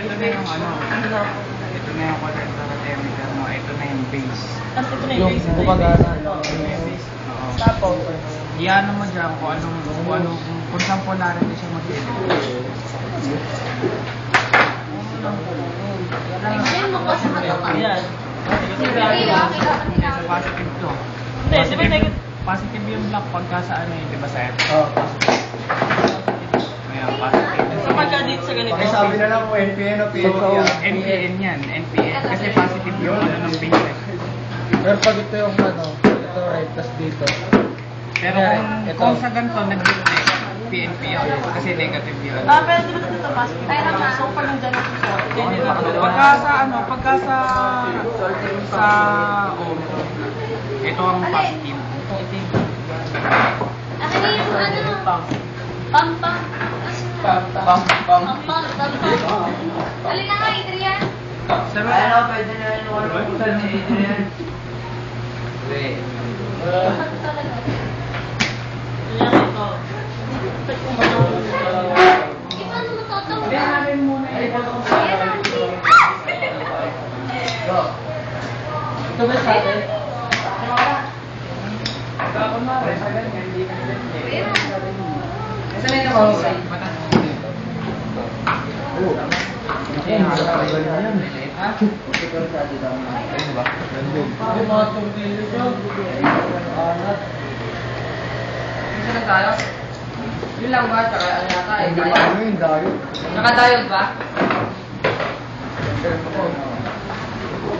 ito na yung ano. Ito na yung collector at emitter mo. Ito na yung base. Tapos ito na Yung base. gumagana. Oo. Tapos, Iyan mo dyan kung saan polarity siya mag-edit. Ayun mo kasi matakas. yan. Sa positive to. Hindi, di ba negative? Positive yung black pagka sa ano yun, di ba sir? Oo. Ayan, positive. So pagka dito sa ganito, Sabi na lang po, NPN o PNP. NPN yan, NPN. Kasi positive yung ano ng base. Pero pag ito yung ano, ito right, tas dito. Pero kung sa ganito, nag-detect, PNP yun. Kasi negative yun. pero di ba dito positive? Ay, naman. So pag nandiyan ako sa Pagka sa ano, sa ito ang positive. Akin na yung ano, pam-pam. Pam-pam. Alin na nga, Adrian? Sir, pwede na yung one ni Adrian. Bakit talaga? Yan ito. Eh, paano matatawa? namin muna Ayan, Auntie. Ito ba sa atin? Ako na rin, sa ganyan, hindi ka Ayan. Saan ito mo? Oo. Kaya nakakagaling na yan. Ha? Ayun ba? Gandun. Yung mga tortillo siya. Anat. Isa na tayo? Yun lang ba? Tsaka ano yata eh? Hindi pa ano yun, dayo. Nakadayog ba?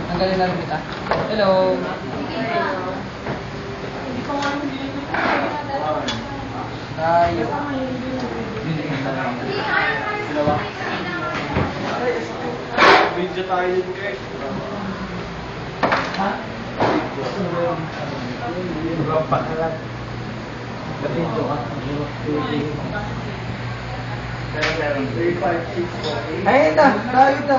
Tanggalin lang kita. Hello. Hindi ko nga hindi Tayo. Video tayo ni Bukay. Ha? Pakalat. Video ka. 3, 5, 6, 4, 8. Ayun na, tayo na.